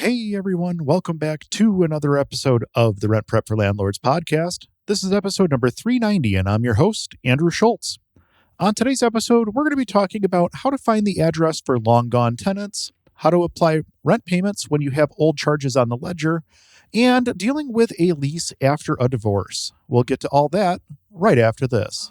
Hey everyone, welcome back to another episode of the Rent Prep for Landlords podcast. This is episode number 390, and I'm your host, Andrew Schultz. On today's episode, we're going to be talking about how to find the address for long-gone tenants, how to apply rent payments when you have old charges on the ledger, and dealing with a lease after a divorce. We'll get to all that right after this.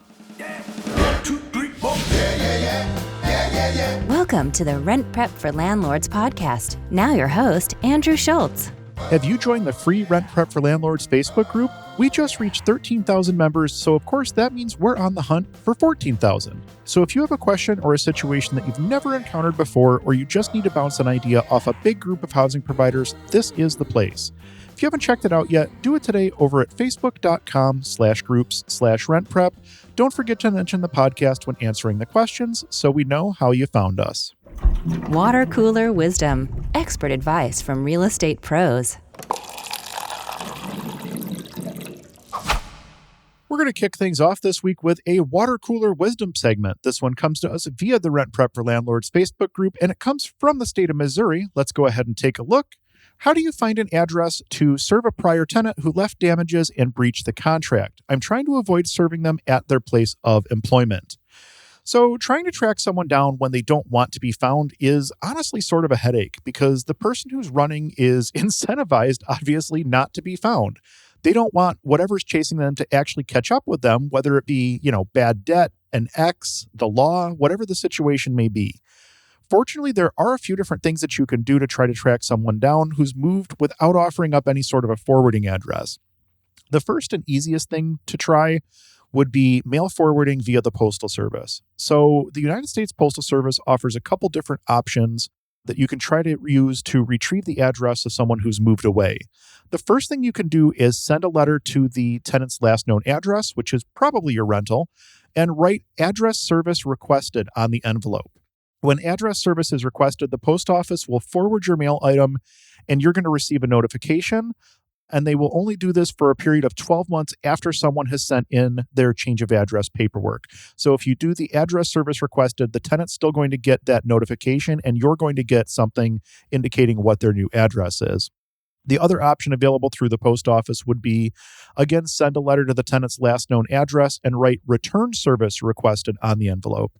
Welcome to the Rent Prep for Landlords podcast. Now your host, Andrew Schultz. Have you joined the free Rent Prep for Landlords Facebook group? We just reached 13,000 members, so of course that means we're on the hunt for 14,000. So if you have a question or a situation that you've never encountered before, or you just need to bounce an idea off a big group of housing providers, this is the place. If you haven't checked it out yet, do it today over at facebook.com/groups/rentprep. Don't forget to mention the podcast when answering the questions so we know how you found us. Water cooler wisdom. Expert advice from real estate pros. We're going to kick things off this week with a water cooler wisdom segment. This one comes to us via the Rent Prep for Landlords Facebook group, and it comes from the state of Missouri. Let's go ahead and take a look. How do you find an address to serve a prior tenant who left damages and breached the contract? I'm trying to avoid serving them at their place of employment. So trying to track someone down when they don't want to be found is honestly sort of a headache because the person who's running is incentivized, obviously, not to be found. They don't want whatever's chasing them to actually catch up with them, whether it be, bad debt, an ex, the law, whatever the situation may be. Fortunately, there are a few different things that you can do to try to track someone down who's moved without offering up any sort of a forwarding address. The first and easiest thing to try would be mail forwarding via the Postal Service. So the United States Postal Service offers a couple different options that you can try to use to retrieve the address of someone who's moved away. The first thing you can do is send a letter to the tenant's last known address, which is probably your rental, and write address service requested on the envelope. When address service is requested, the post office will forward your mail item and you're going to receive a notification. And they will only do this for a period of 12 months after someone has sent in their change of address paperwork. So if you do the address service requested, the tenant's still going to get that notification and you're going to get something indicating what their new address is. The other option available through the post office would be, again, send a letter to the tenant's last known address and write return service requested on the envelope.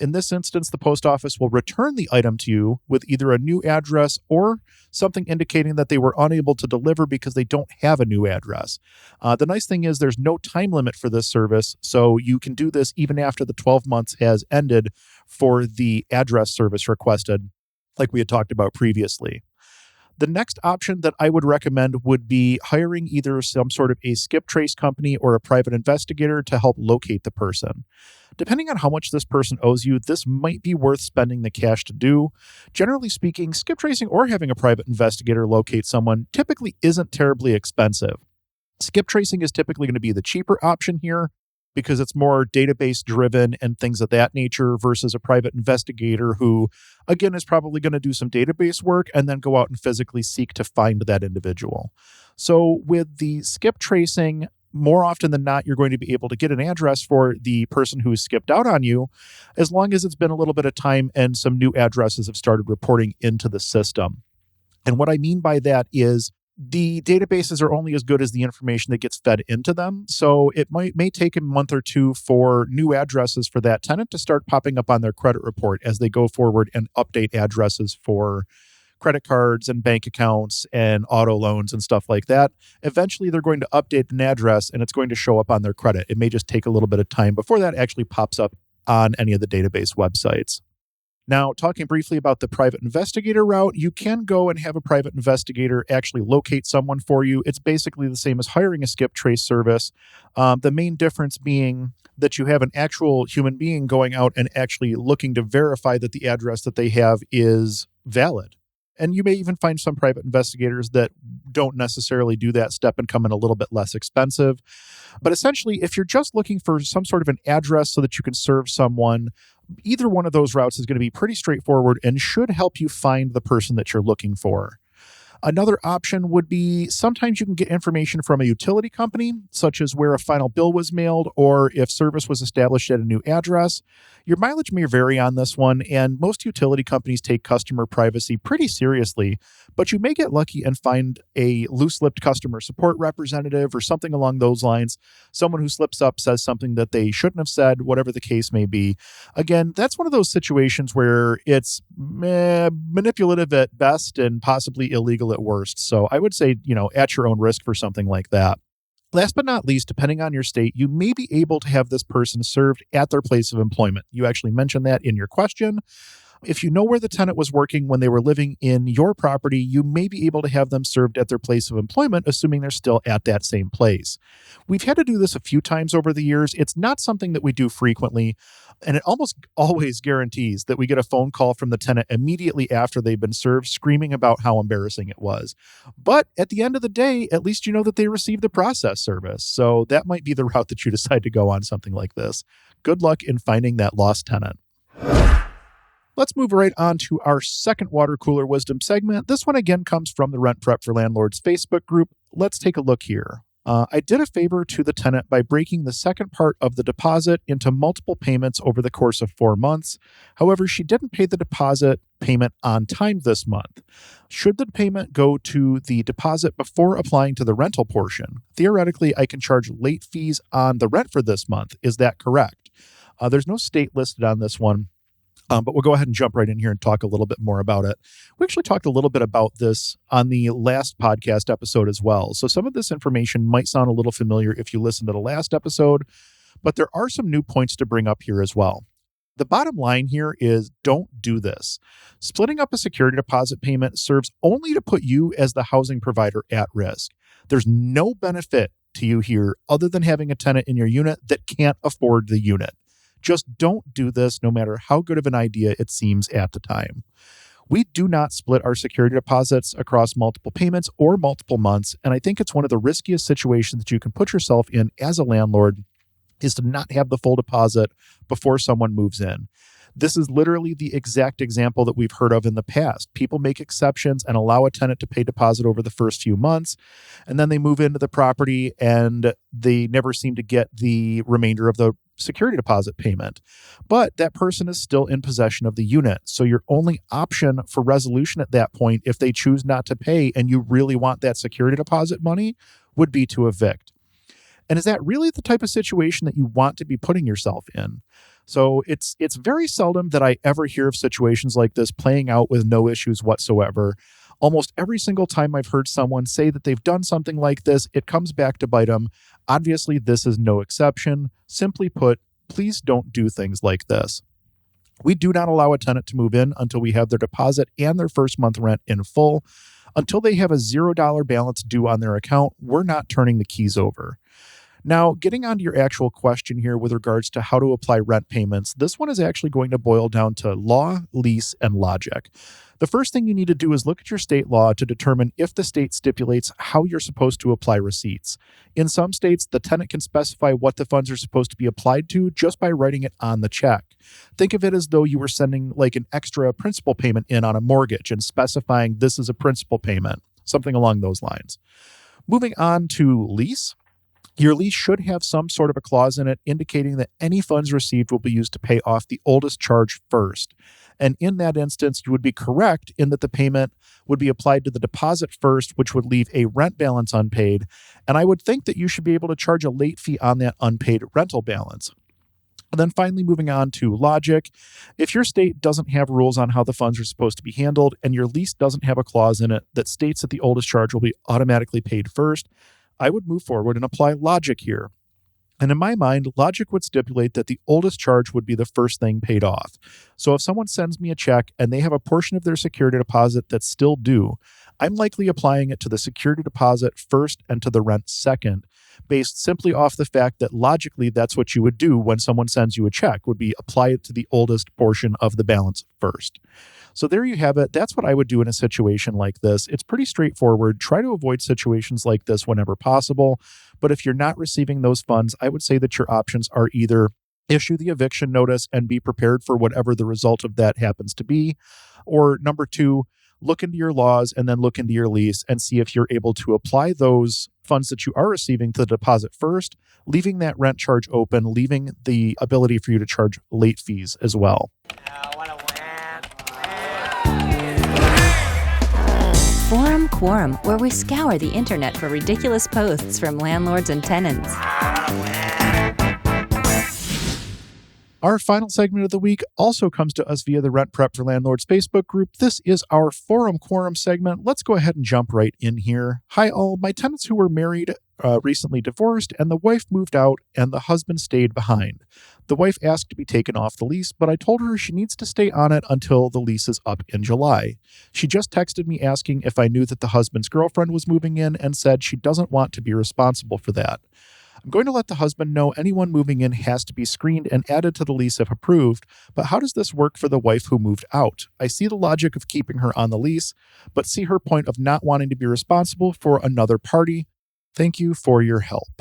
In this instance, the post office will return the item to you with either a new address or something indicating that they were unable to deliver because they don't have a new address. The nice thing is there's no time limit for this service, so you can do this even after the 12 months has ended for the address service requested, like we had talked about previously. The next option that I would recommend would be hiring either some sort of a skip trace company or a private investigator to help locate the person. Depending on how much this person owes you, this might be worth spending the cash to do. Generally speaking, skip tracing or having a private investigator locate someone typically isn't terribly expensive. Skip tracing is typically going to be the cheaper option here because it's more database driven and things of that nature versus a private investigator who, again, is probably going to do some database work and then go out and physically seek to find that individual. So with the skip tracing, more often than not, you're going to be able to get an address for the person who skipped out on you as long as it's been a little bit of time and some new addresses have started reporting into the system. And what I mean by that is the databases are only as good as the information that gets fed into them. So it may take a month or two for new addresses for that tenant to start popping up on their credit report as they go forward and update addresses for credit cards and bank accounts and auto loans and stuff like that. Eventually, they're going to update an address and it's going to show up on their credit. It may just take a little bit of time before that actually pops up on any of the database websites. Now, talking briefly about the private investigator route, you can go and have a private investigator actually locate someone for you. It's basically the same as hiring a skip trace service. The main difference being that you have an actual human being going out and actually looking to verify that the address that they have is valid. And you may even find some private investigators that don't necessarily do that step and come in a little bit less expensive. But essentially, if you're just looking for some sort of an address so that you can serve someone, either one of those routes is going to be pretty straightforward and should help you find the person that you're looking for. Another option would be sometimes you can get information from a utility company, such as where a final bill was mailed or if service was established at a new address. Your mileage may vary on this one, and most utility companies take customer privacy pretty seriously, but you may get lucky and find a loose-lipped customer support representative or something along those lines, someone who slips up, says something that they shouldn't have said, whatever the case may be. Again, that's one of those situations where it's manipulative at best and possibly illegal at worst. So I would say, at your own risk for something like that. Last but not least, depending on your state, you may be able to have this person served at their place of employment. You actually mentioned that in your question. If you know where the tenant was working when they were living in your property, you may be able to have them served at their place of employment, assuming they're still at that same place. We've had to do this a few times over the years. It's not something that we do frequently, and it almost always guarantees that we get a phone call from the tenant immediately after they've been served, screaming about how embarrassing it was. But at the end of the day, at least you know that they received the process service. So that might be the route that you decide to go on something like this. Good luck in finding that lost tenant. Let's move right on to our second water cooler wisdom segment. This one again comes from the Rent Prep for Landlords Facebook group. Let's take a look here. I did a favor to the tenant by breaking the second part of the deposit into multiple payments over the course of 4 months. However, she didn't pay the deposit payment on time this month. Should the payment go to the deposit before applying to the rental portion? Theoretically, I can charge late fees on the rent for this month. Is that correct? There's no state listed on this one. But we'll go ahead and jump right in here and talk a little bit more about it. We actually talked a little bit about this on the last podcast episode as well. So some of this information might sound a little familiar if you listen to the last episode, but there are some new points to bring up here as well. The bottom line here is don't do this. Splitting up a security deposit payment serves only to put you as the housing provider at risk. There's no benefit to you here other than having a tenant in your unit that can't afford the unit. Just don't do this, no matter how good of an idea it seems at the time. We do not split our security deposits across multiple payments or multiple months, and I think it's one of the riskiest situations that you can put yourself in as a landlord is to not have the full deposit before someone moves in. This is literally the exact example that we've heard of in the past. People make exceptions and allow a tenant to pay deposit over the first few months, and then they move into the property and they never seem to get the remainder of the security deposit payment. But that person is still in possession of the unit. So your only option for resolution at that point, if they choose not to pay and you really want that security deposit money, would be to evict. And is that really the type of situation that you want to be putting yourself in? So it's very seldom that I ever hear of situations like this playing out with no issues whatsoever. Almost every single time I've heard someone say that they've done something like this, it comes back to bite them. Obviously, this is no exception. Simply put, please don't do things like this. We do not allow a tenant to move in until we have their deposit and their first month rent in full. Until they have a $0 balance due on their account, we're not turning the keys over. Now, getting on to your actual question here with regards to how to apply rent payments, this one is actually going to boil down to law, lease, and logic. The first thing you need to do is look at your state law to determine if the state stipulates how you're supposed to apply receipts. In some states, the tenant can specify what the funds are supposed to be applied to just by writing it on the check. Think of it as though you were sending like an extra principal payment in on a mortgage and specifying this is a principal payment, something along those lines. Moving on to lease. Your lease should have some sort of a clause in it indicating that any funds received will be used to pay off the oldest charge first. And in that instance, you would be correct in that the payment would be applied to the deposit first, which would leave a rent balance unpaid. And I would think that you should be able to charge a late fee on that unpaid rental balance. And then finally, moving on to logic. If your state doesn't have rules on how the funds are supposed to be handled and your lease doesn't have a clause in it that states that the oldest charge will be automatically paid first, I would move forward and apply logic here. And in my mind, logic would stipulate that the oldest charge would be the first thing paid off. So if someone sends me a check and they have a portion of their security deposit that's still due, I'm likely applying it to the security deposit first and to the rent second, based simply off the fact that logically that's what you would do when someone sends you a check, would be apply it to the oldest portion of the balance first. So there you have it. That's what I would do in a situation like this. It's pretty straightforward. Try to avoid situations like this whenever possible. But if you're not receiving those funds, I would say that your options are either issue the eviction notice and be prepared for whatever the result of that happens to be, or number two, look into your laws and then look into your lease and see if you're able to apply those funds that you are receiving to the deposit first, leaving that rent charge open, leaving the ability for you to charge late fees as well. Forum Quorum, where we scour the internet for ridiculous posts from landlords and tenants. Our final segment of the week also comes to us via the Rent Prep for Landlords Facebook group. This is our Forum Quorum segment. Let's go ahead and jump right in here. Hi all, my tenants who were married recently divorced, and the wife moved out and the husband stayed behind. The wife asked to be taken off the lease, but I told her she needs to stay on it until the lease is up in July. She just texted me asking if I knew that the husband's girlfriend was moving in and said she doesn't want to be responsible for that. I'm going to let the husband know anyone moving in has to be screened and added to the lease if approved, but how does this work for the wife who moved out? I see the logic of keeping her on the lease, but see her point of not wanting to be responsible for another party. Thank you for your help.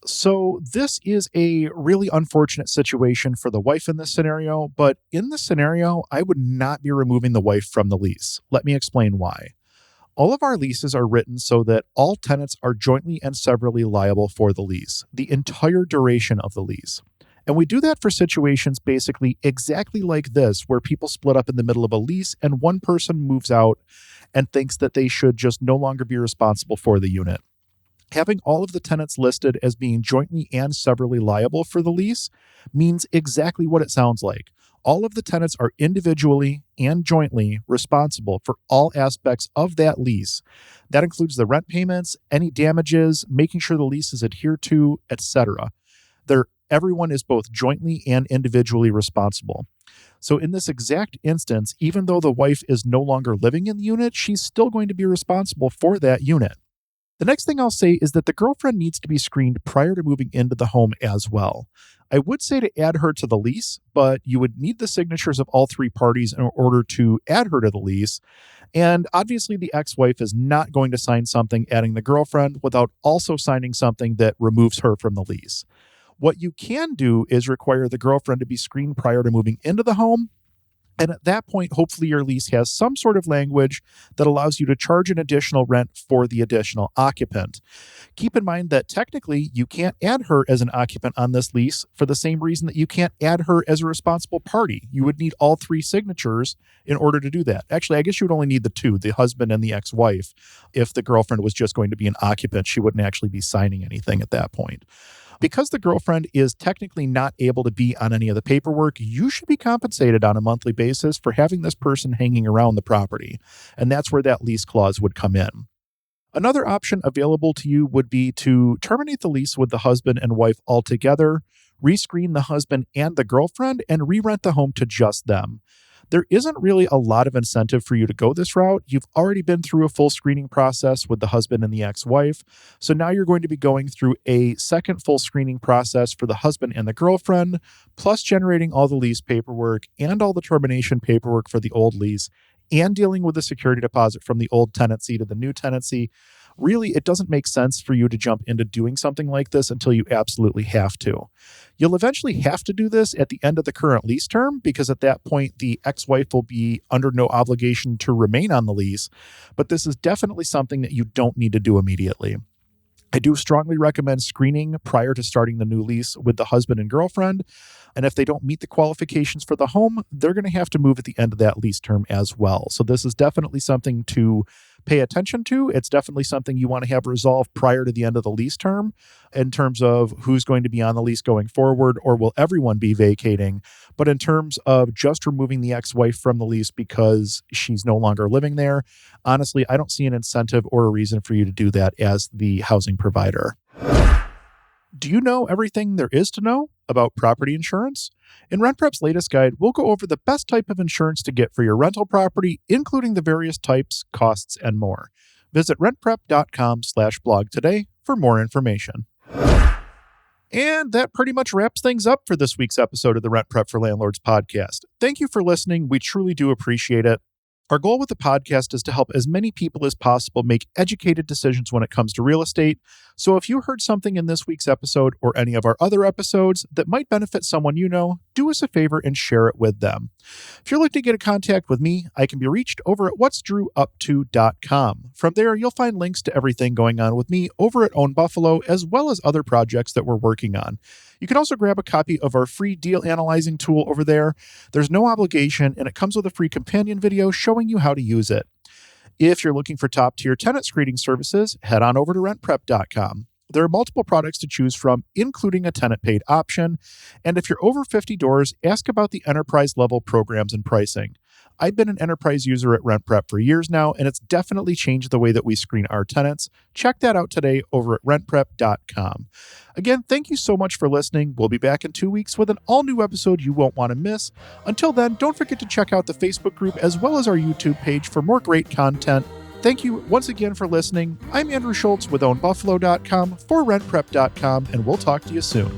So this is a really unfortunate situation for the wife in this scenario, but in this scenario, I would not be removing the wife from the lease. Let me explain why. All of our leases are written so that all tenants are jointly and severally liable for the lease, the entire duration of the lease. And we do that for situations basically exactly like this, where people split up in the middle of a lease and one person moves out and thinks that they should just no longer be responsible for the unit. Having all of the tenants listed as being jointly and severally liable for the lease means exactly what it sounds like. All of the tenants are individually and jointly responsible for all aspects of that lease. That includes the rent payments, any damages, making sure the lease is adhered to, etc. Everyone is both jointly and individually responsible. So in this exact instance, even though the wife is no longer living in the unit, she's still going to be responsible for that unit. The next thing I'll say is that the girlfriend needs to be screened prior to moving into the home as well. I would say to add her to the lease, but you would need the signatures of all three parties in order to add her to the lease. And obviously the ex-wife is not going to sign something adding the girlfriend without also signing something that removes her from the lease. What you can do is require the girlfriend to be screened prior to moving into the home. And at that point, hopefully your lease has some sort of language that allows you to charge an additional rent for the additional occupant. Keep in mind that technically you can't add her as an occupant on this lease for the same reason that you can't add her as a responsible party. You would need all three signatures in order to do that. Actually, I guess you would only need the two, the husband and the ex-wife. If the girlfriend was just going to be an occupant, she wouldn't actually be signing anything at that point. Because the girlfriend is technically not able to be on any of the paperwork, you should be compensated on a monthly basis for having this person hanging around the property. And that's where that lease clause would come in. Another option available to you would be to terminate the lease with the husband and wife altogether, rescreen the husband and the girlfriend, and re-rent the home to just them. There isn't really a lot of incentive for you to go this route. You've already been through a full screening process with the husband and the ex-wife. So now you're going to be going through a second full screening process for the husband and the girlfriend, plus generating all the lease paperwork and all the termination paperwork for the old lease, and dealing with the security deposit from the old tenancy to the new tenancy. Really, it doesn't make sense for you to jump into doing something like this until you absolutely have to. You'll eventually have to do this at the end of the current lease term, because at that point, the ex-wife will be under no obligation to remain on the lease, but this is definitely something that you don't need to do immediately. I do strongly recommend screening prior to starting the new lease with the husband and girlfriend. And if they don't meet the qualifications for the home, they're going to have to move at the end of that lease term as well. So this is definitely something to pay attention to. It's definitely something you want to have resolved prior to the end of the lease term in terms of who's going to be on the lease going forward, or will everyone be vacating. But in terms of just removing the ex-wife from the lease because she's no longer living there, honestly, I don't see an incentive or a reason for you to do that as the housing provider. Do you know everything there is to know about property insurance? In RentPrep's latest guide, we'll go over the best type of insurance to get for your rental property, including the various types, costs, and more. Visit rentprep.com/blog today for more information. And that pretty much wraps things up for this week's episode of the Rent Prep for Landlords podcast. Thank you for listening. We truly do appreciate it. Our goal with the podcast is to help as many people as possible make educated decisions when it comes to real estate. So if you heard something in this week's episode or any of our other episodes that might benefit someone you know, do us a favor and share it with them. If you're looking to get in contact with me, I can be reached over at what'sdrewupto.com. From there, you'll find links to everything going on with me over at Own Buffalo, as well as other projects that we're working on. You can also grab a copy of our free deal analyzing tool over there. There's no obligation, and it comes with a free companion video showing you how to use it. If you're looking for top-tier tenant screening services, head on over to rentprep.com. There are multiple products to choose from, including a tenant-paid option. And if you're over 50 doors, ask about the enterprise-level programs and pricing. I've been an enterprise user at RentPrep for years now, and it's definitely changed the way that we screen our tenants. Check that out today over at rentprep.com. Again, thank you so much for listening. We'll be back in 2 weeks with an all-new episode you won't want to miss. Until then, don't forget to check out the Facebook group as well as our YouTube page for more great content. Thank you once again for listening. I'm Andrew Schultz with OwnBuffalo.com for RentPrep.com, and we'll talk to you soon.